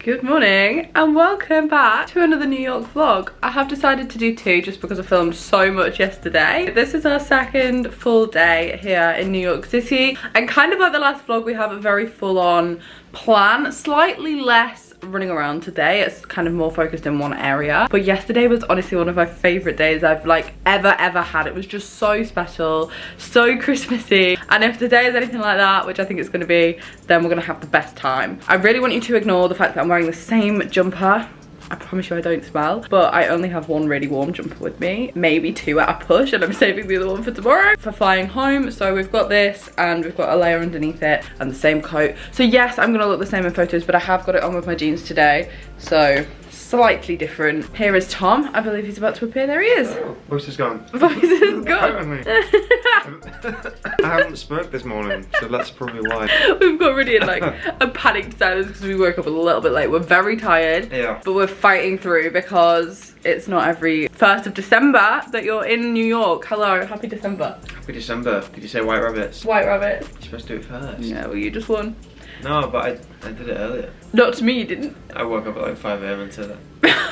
Good morning and welcome back to another New York vlog. I have decided to do two just because I filmed so much yesterday. This is our second full day here in New York City, and kind of like the last vlog, we have a very full-on plan, slightly less running around today. It's kind of more focused in one area, but yesterday was honestly one of my favorite days I've like ever had. It was just so special, so Christmassy, and if today is anything like that, which I think it's going to be, then we're going to have the best time. I really want you to ignore the fact that I'm wearing the same jumper. I promise you I don't smell, but I only have one really warm jumper with me, maybe two at a push, and I'm saving the other one for tomorrow for flying home. So we've got this and we've got a layer underneath it and the same coat. So yes, I'm gonna look the same in photos, but I have got it on with my jeans today, so slightly different. Here is Tom. I believe he's about to appear. There he is. Oh, voice is gone. Voice is gone. I haven't smoked this morning, so that's probably why. We've got really like a panicked silence because we woke up a little bit late. We're very tired, yeah, but we're fighting through because it's not every 1st of December that you're in New York. Hello, happy December. Happy December. Did you say white rabbits? White rabbit. You're supposed to do it first. Yeah, well you just won. No, but I did it earlier. Not to me, you didn't. I woke up at like 5 AM and said that.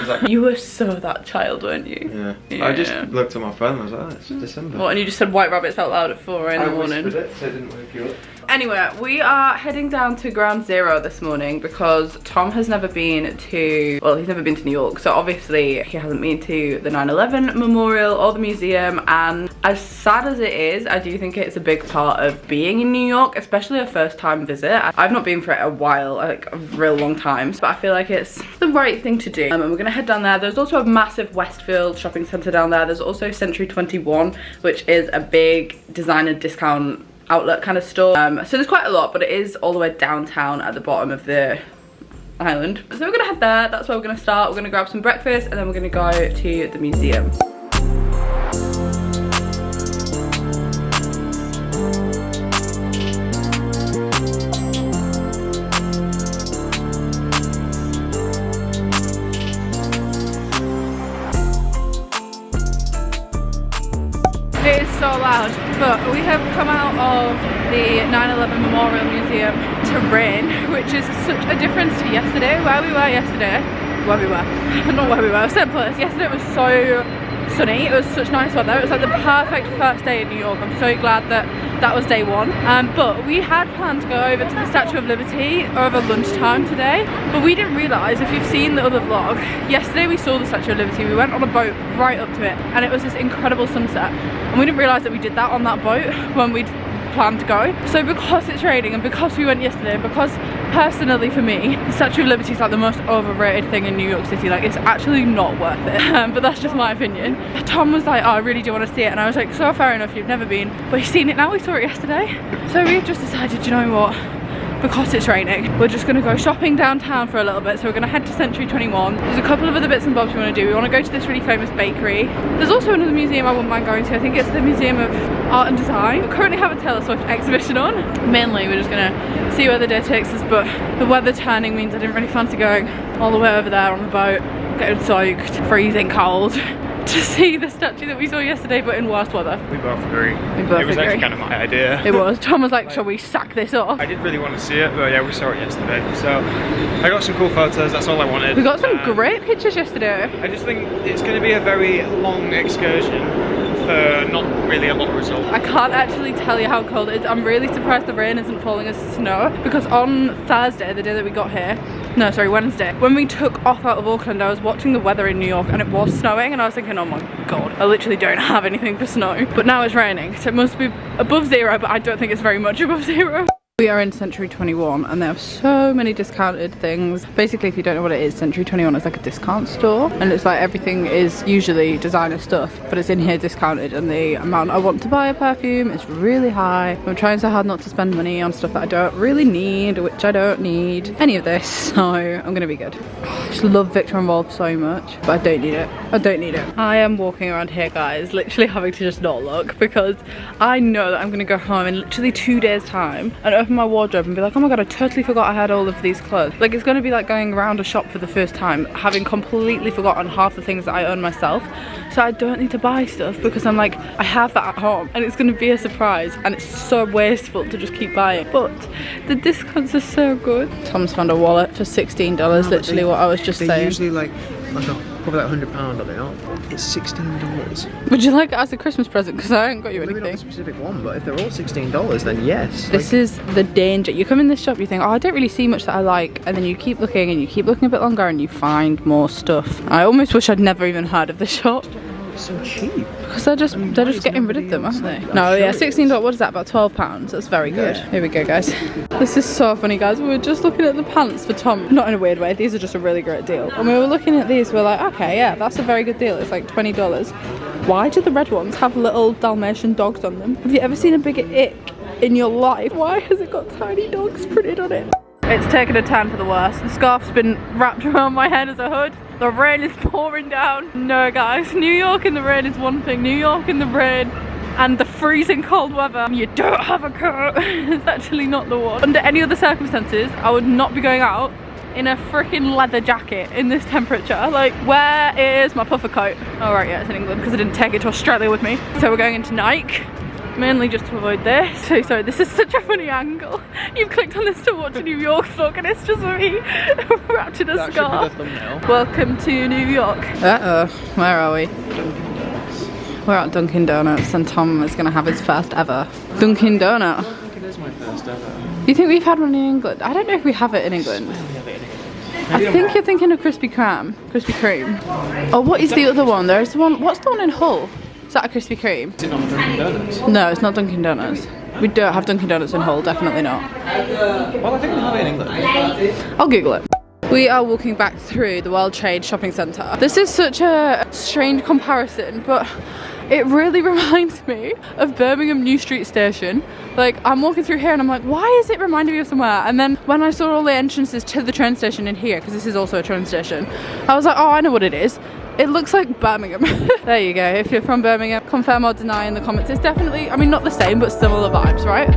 Like, you were so that child, weren't you? Yeah. I just looked at my phone and I was like, oh, it's December. What, and you just said white rabbits out loud at 4 in the morning? I whispered it so it didn't wake you up. Anyway, we are heading down to Ground Zero this morning because Tom has never been to, well, he's never been to New York, so obviously he hasn't been to the 9/11 memorial or the museum, and as sad as it is, I do think it's a big part of being in New York, especially a first time visit. I've not been for it a while, like a real long time, but I feel like it's the right thing to do. And we're gonna head down there. There's also a massive Westfield shopping center down there. There's also Century 21, which is a big designer discount outlet kind of store. So there's quite a lot, but it is all the way downtown at the bottom of the island. So we're gonna head there. That's where we're gonna start. We're gonna grab some breakfast and then we're gonna go to the museum. It is so loud, but we have come out of the 9/11 Memorial Museum to rain, which is such a difference to yesterday. Not where we were, same place. Yesterday was so sunny, it was such nice weather. It was like the perfect first day in New York. I'm so glad that that was day one. But we had planned to go over to the Statue of Liberty over lunchtime today, but we didn't realise, if you've seen the other vlog, yesterday we saw the Statue of Liberty, we went on a boat right up to it, and it was this incredible sunset, and we didn't realise that we did that on that boat when we'd planned to go. So because it's raining and because we went yesterday, and because personally for me the Statue of Liberty is like the most overrated thing in New York City, like it's actually not worth it, but that's just my opinion. Tom was like, oh, I really do want to see it, and I was like, so fair enough, you've never been, but you've seen it now. We saw it yesterday, so we've just decided, you know what, because it's raining, we're just gonna go shopping downtown for a little bit. So we're gonna head to Century 21. There's a couple of other bits and bobs we want to do. We want to go to this really famous bakery. There's also another museum I wouldn't mind going to. I think it's the Museum of Art and Design. We currently have a Taylor Swift exhibition on. Mainly we're just gonna see where the day takes us, but the weather turning means I didn't really fancy going all the way over there on the boat, getting soaked, freezing cold, to see the statue that we saw yesterday, but in worse weather. We both agree. It was actually kind of my idea. It was. Tom was like, shall we sack this off? I did really want to see it, but yeah, we saw it yesterday. So I got some cool photos, that's all I wanted. We got some great pictures yesterday. I just think it's going to be a very long excursion for not really a lot of result. I can't actually tell you how cold it is. I'm really surprised the rain isn't falling as snow, because on Thursday, the day that we got here, no sorry, Wednesday, when we took off out of Auckland, I was watching the weather in New York and it was snowing, and I was thinking, oh my god, I literally don't have anything for snow. But now it's raining, so it must be above zero, but I don't think it's very much above zero. We are in Century 21 and they have so many discounted things. Basically, if you don't know what it is, Century 21 is like a discount store, and it's like everything is usually designer stuff, but it's in here discounted, and the amount I want to buy a perfume is really high. I'm trying so hard not to spend money on stuff that I don't really need, which I don't need any of this, so I'm gonna be good. I just love Victor & Rolf so much, but I don't need it. I don't need it. I am walking around here, guys, literally having to just not look, because I know that I'm gonna go home in literally 2 days time and open open my wardrobe and be like, oh my god, I totally forgot I had all of these clothes. Like, it's going to be like going around a shop for the first time, having completely forgotten half the things that I own myself. So I don't need to buy stuff because I'm like, I have that at home and it's going to be a surprise, and it's so wasteful to just keep buying. But the discounts are so good. Tom's found a wallet for $16, literally what I was just saying. They're usually like probably like £100, are they not? It's $16. Would you like it as a Christmas present? Because I haven't got you anything. Maybe not a specific one, but if they're all $16, then yes. This is the danger. You come in this shop, you think, oh, I don't really see much that I like, and then you keep looking and you keep looking a bit longer and you find more stuff. I almost wish I'd never even heard of this shop. It's so cheap. Because they're just getting rid of them, aren't they? No, yeah, $16, what is that, about £12? That's very good. Yeah. Here we go, guys. This is so funny, guys. We were just looking at the pants for Tom. Not in a weird way, these are just a really great deal. And we were looking at these, we're like, okay, yeah, that's a very good deal. It's like $20. Why do the red ones have little Dalmatian dogs on them? Have you ever seen a bigger ick in your life? Why has it got tiny dogs printed on it? It's taken a turn for the worse. The scarf's been wrapped around my head as a hood. The rain is pouring down. No, guys, New York in the rain is one thing. New York in the rain and the freezing cold weather, you don't have a coat. It's actually not the one. Under any other circumstances, I would not be going out in a freaking leather jacket in this temperature. Like, where is my puffer coat? Oh right, yeah, it's in England because I didn't take it to Australia with me. So we're going into Nike. Mainly just to avoid this. So sorry, this is such a funny angle. You've clicked on this to watch a New York vlog and it's just me wrapped in a scarf. Welcome to New York. Uh-oh, where are we? We're at Dunkin' Donuts and Tom is going to have his first ever Dunkin' Donut. I think it is my first ever. You think we've had one in England? I don't know if we have it in England. I think you're thinking of Krispy Kreme. Oh, what is the other one? There's one, what's the one in Hull? Is that a Krispy Kreme? Is it not Dunkin' Donuts? No, it's not Dunkin' Donuts. We don't have Dunkin' Donuts in Hull, definitely not. Well, I think we have it in England. I'll Google it. We are walking back through the World Trade Shopping Centre. This is such a strange comparison, but it really reminds me of Birmingham New Street Station. Like, I'm walking through here and I'm like, why is it reminding me of somewhere? And then when I saw all the entrances to the train station in here, because this is also a train station, I was like, oh, I know what it is. It looks like Birmingham. There you go. If you're from Birmingham, confirm or deny in the comments. It's definitely, I mean, not the same, but similar vibes, right?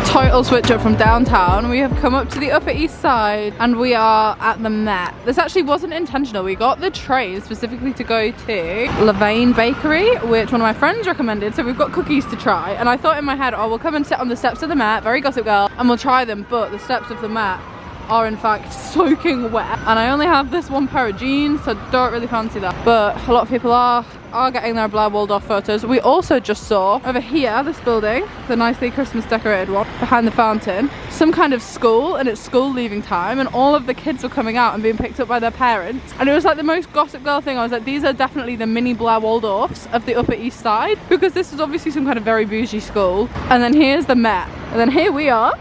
Total switch up from downtown. We have come up to the Upper East Side and we are at the Met. This actually wasn't intentional. We got the train specifically to go to Levain Bakery, which one of my friends recommended. So we've got cookies to try. And I thought in my head, oh, we'll come and sit on the steps of the Met, very Gossip Girl, and we'll try them. But the steps of the Met are in fact soaking wet, and I only have this one pair of jeans, so don't really fancy that. But a lot of people are getting their Blair Waldorf photos. We also just saw over here, this building, the nicely Christmas decorated one behind the fountain, some kind of school, and it's school leaving time, and all of the kids were coming out and being picked up by their parents, and it was like the most Gossip Girl thing. I was like, these are definitely the mini Blair Waldorfs of the Upper East Side, because this is obviously some kind of very bougie school. And then here's the Met, and then here we are.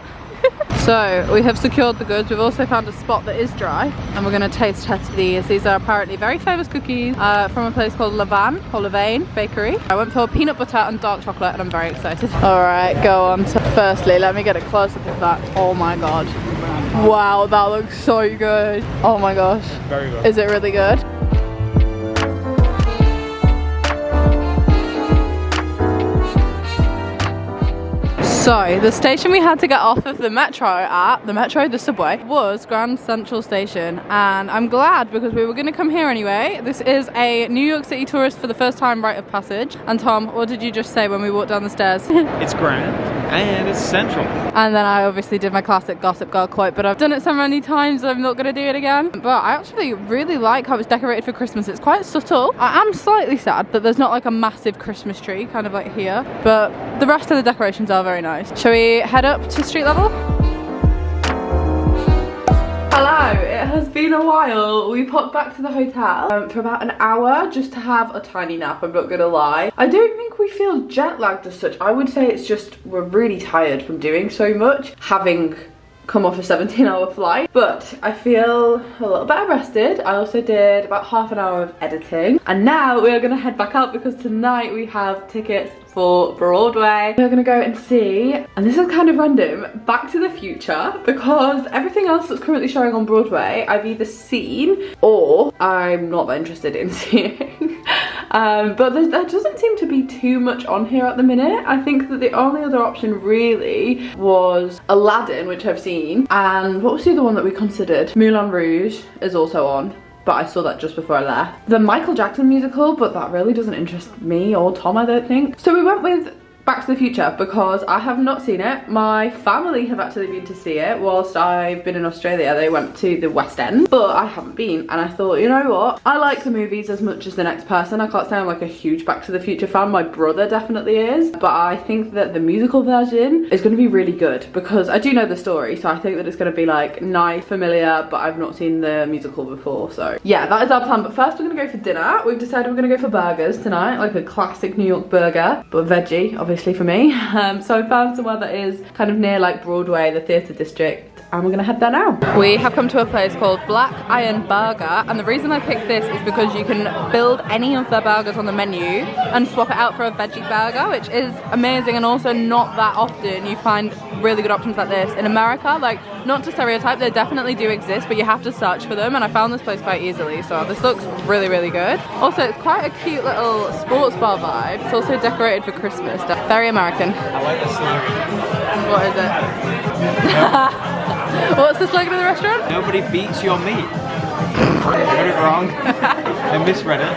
So we have secured the goods. We've also found a spot that is dry and we're going to taste test these. These are apparently very famous cookies from a place called Levain Bakery. I went for peanut butter and dark chocolate and I'm very excited. Alright, go on to firstly, let me get a close up of that. Oh my god. Wow, that looks so good. Oh my gosh. Very good. Is it really good? So, the station we had to get off of the the subway, was Grand Central Station, and I'm glad because we were going to come here anyway. This is a New York City tourist for the first time rite of passage. And Tom, what did you just say when we walked down the stairs? It's grand and it's central. And then I obviously did my classic Gossip Girl quote, but I've done it so many times I'm not going to do it again. But I actually really like how it's decorated for Christmas. It's quite subtle. I am slightly sad that there's not like a massive Christmas tree kind of like here, but the rest of the decorations are very nice. Shall we head up to street level? Hello, it has been a while. We popped back to the hotel for about an hour just to have a tiny nap, I'm not gonna lie. I don't think we feel jet lagged as such. I would say it's just we're really tired from doing so much, having come off a 17-hour flight, but I feel a little better rested. I also did about half an hour of editing, and now we are gonna head back out because tonight we have tickets for Broadway. We're gonna go and see, and this is kind of random, Back to the Future, because everything else that's currently showing on Broadway I've either seen or I'm not that interested in seeing. But there doesn't seem to be too much on here at the minute. I think that the only other option really was Aladdin, which I've seen, and what was the other one that we considered? Moulin Rouge is also on, but I saw that just before I left. The Michael Jackson musical, but that really doesn't interest me or Tom, I don't think. So we went with Back to the Future because I have not seen it. My family have actually been to see it whilst I've been in Australia. They went to the West End, but I haven't been, and I thought, you know what? I like the movies as much as the next person. I can't say I'm like a huge Back to the Future fan. My brother definitely is, but I think that the musical version is going to be really good because I do know the story, so I think that it's going to be like nice, familiar, but I've not seen the musical before. So yeah, that is our plan. But first we're going to go for dinner. We've decided we're going to go for burgers tonight, like a classic New York burger, but veggie, obviously, for me. So I found somewhere that is kind of near like Broadway, the theatre district, and we're gonna head there now. We have come to a place called Black Iron Burger, and the reason I picked this is because you can build any of their burgers on the menu and swap it out for a veggie burger, which is amazing, and also not that often you find really good options like this in America. Like, not to stereotype, they definitely do exist, but you have to search for them, and I found this place quite easily, so this looks really, really good. Also, it's quite a cute little sports bar vibe. It's also decorated for Christmas. Very American. I like the slogan. What is it? What's the slogan of the restaurant? Nobody beats your meat. I got it wrong. I misread it.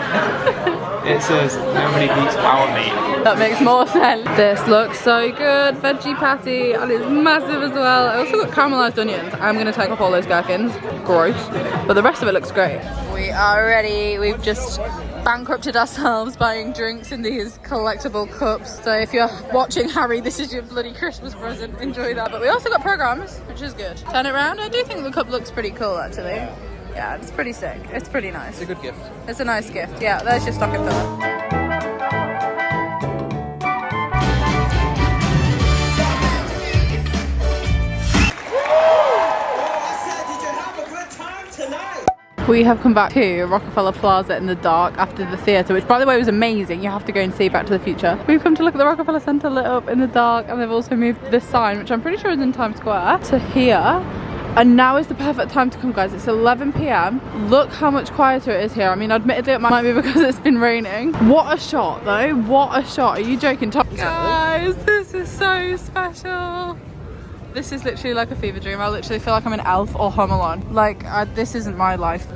It says nobody beats our meat. That makes more sense. This looks so good. Veggie patty, and it's massive as well. I also got caramelized onions. I'm gonna take off all those gherkins. Gross. But the rest of it looks great. We are ready. We've just bankrupted ourselves buying drinks in these collectible cups. So if you're watching Harry, this is your bloody Christmas present. Enjoy that. But we also got programs, which is good. Turn it around. I do think the cup looks pretty cool, actually. Yeah, it's pretty sick. It's pretty nice. It's a good gift. It's a nice gift. Yeah, there's your stocking filler. We have come back to Rockefeller Plaza in the dark after the theatre, which by the way was amazing. You have to go and see Back to the Future. We've come to look at the Rockefeller Center lit up in the dark, and they've also moved this sign, which I'm pretty sure is in Times Square, to here. And now is the perfect time to come, guys. It's 11 p.m. Look how much quieter it is here. I mean, admittedly it might be because it's been raining. What a shot though, what a shot. Are you joking, Thompson? Guys, this is so special. This is literally like a fever dream. I literally feel like I'm an elf or Home Alone. Like, this isn't my life.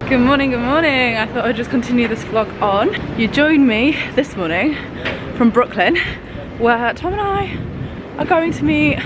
Good morning, good morning. I thought I'd just continue this vlog on. You joined me this morning from Brooklyn, where Tom and I are going to meet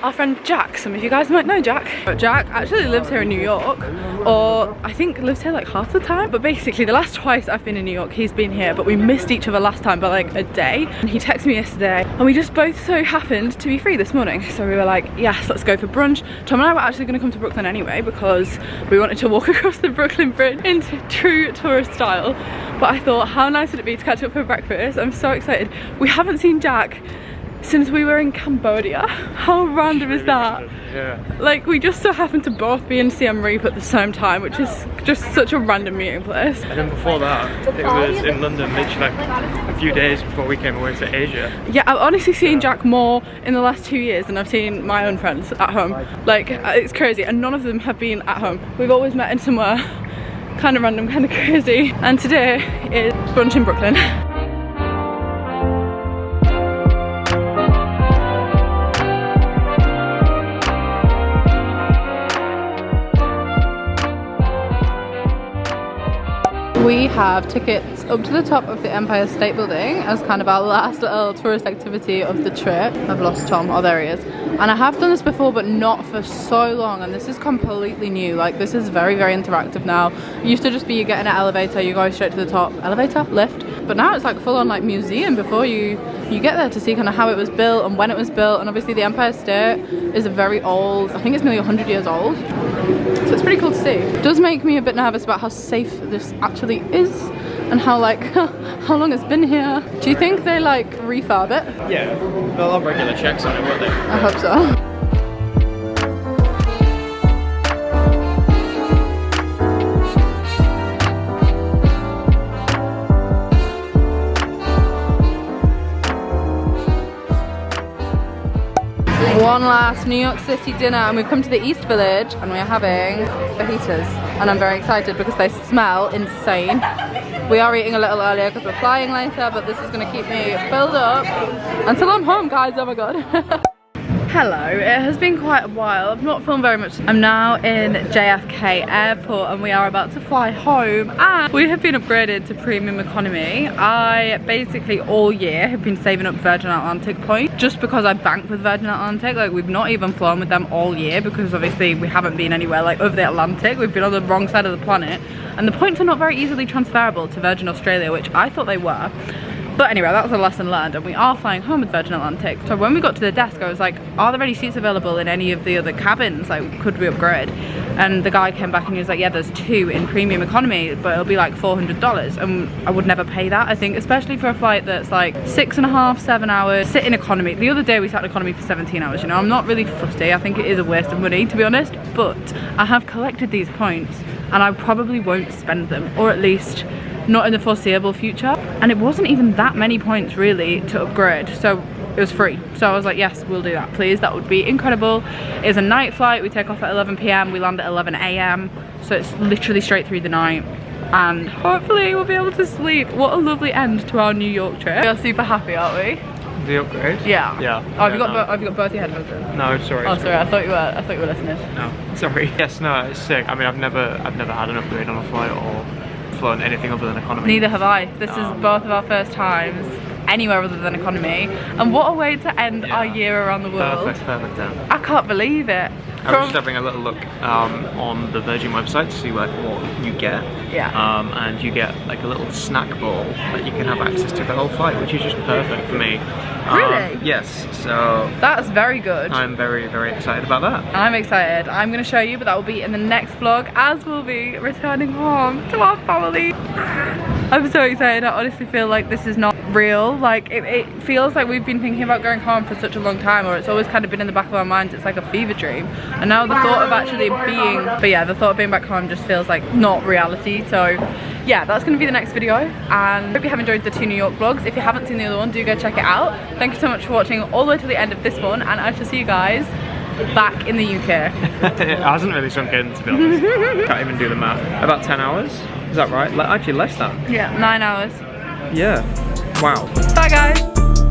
our friend Jack. Some of you guys might know Jack. But Jack actually lives here in New York, or I think lives here like half the time. But basically the last twice I've been in New York, he's been here, but we missed each other last time by like a day. And he texted me yesterday, and we just both so happened to be free this morning. So we were like, yes, let's go for brunch. Tom and I were actually gonna come to Brooklyn anyway because we wanted to walk across the Brooklyn Bridge in true tourist style. But I thought, how nice would it be to catch up for breakfast? I'm so excited. We haven't seen Jack since we were in Cambodia. How random is that? Yeah. Like, we just so happened to both be in Siem Reap at the same time, which is just such a random meeting place. And then before that, it was in London, literally like a few days before we came away to Asia. Yeah, I've honestly seen Jack more in the last 2 years than I've seen my own friends at home. Like, it's crazy, and none of them have been at home. We've always met in somewhere kind of random, kind of crazy. And today is brunch in Brooklyn. We have tickets up to the top of the Empire State Building as kind of our last little tourist activity of the trip. I've lost Tom. Oh, there he is. And I have done this before, but not for so long, and this is completely new. Like, this is very, very interactive now. It used to just be you get in an elevator, you go straight to the top. Elevator? Lift? But now it's like full on like museum before you get there to see kind of how it was built and when it was built. And obviously the Empire State is a very old, I think it's nearly 100 years old. So it's pretty cool to see. It does make me a bit nervous about how safe this actually is and how like how long it's been here. Do you think they like refurb it? Yeah, they'll have regular checks on it, won't they? I hope so. One last New York City dinner, and we've come to the East Village and we're having fajitas, and I'm very excited because they smell insane. We are eating a little earlier because we're flying later, but this is going to keep me filled up until I'm home, guys. Oh my god. Hello, it has been quite a while. I've not filmed very much. I'm now in JFK Airport and we are about to fly home, and we have been upgraded to premium economy. I basically all year have been saving up Virgin Atlantic points just because I banked with Virgin Atlantic. Like, we've not even flown with them all year because obviously we haven't been anywhere like over the Atlantic. We've been on the wrong side of the planet, and the points are not very easily transferable to Virgin Australia, which I thought they were. But anyway, that was a lesson learned, and we are flying home with Virgin Atlantic. So when we got to the desk, I was like, are there any seats available in any of the other cabins? Like, could we upgrade? And the guy came back and he was like, yeah, there's 2 in premium economy, but it'll be like $400. And I would never pay that, I think, especially for a flight that's like 6.5, 7 hours. Sit in economy. The other day we sat in economy for 17 hours, you know. I'm not really fussy. I think it is a waste of money, to be honest. But I have collected these points and I probably won't spend them, or at least not in the foreseeable future. And it wasn't even that many points really to upgrade, so it was free. So I was like, yes, we'll do that, please. That would be incredible. It's a night flight. We take off at 11 p.m, we land at 11 a.m, so it's literally straight through the night, and hopefully we'll be able to sleep. What a lovely end to our New York trip. We are super happy, aren't we? The upgrade? Yeah. Yeah. Oh, have you got both your headphones in? No, sorry. Oh, sorry. I thought you were listening. No, sorry. Yes, no, it's sick. I mean, I've never had an upgrade on a flight or flown anything other than economy. Neither have I. This is both of our first times anywhere other than economy, and what a way to end our year around the world. Perfect then. I can't believe it. I was just having a little look on the Virgin website to see like what you get. Yeah. And you get like a little snack bowl that you can have access to the whole flight, which is just perfect for me. Really? Yes. So that's very good. I'm very, very excited about that. I'm excited. I'm going to show you, but that will be in the next vlog, as we'll be returning home to our family. I'm so excited. I honestly feel like this is not real. Like it feels like we've been thinking about going home for such a long time, or it's always kind of been in the back of our minds. It's like a fever dream, and now the thought of actually the thought of being back home just feels like not reality. So yeah, that's going to be the next video, and I hope you have enjoyed the 2 New York vlogs. If you haven't seen the other one, do go check it out. Thank you so much for watching all the way to the end of this one, and I shall see you guys back in the UK. It hasn't really sunk in, to be honest. Can't even do the math. About 10 hours? Is that right? Actually less than. Yeah, 9 hours. Yeah. Wow. Bye guys.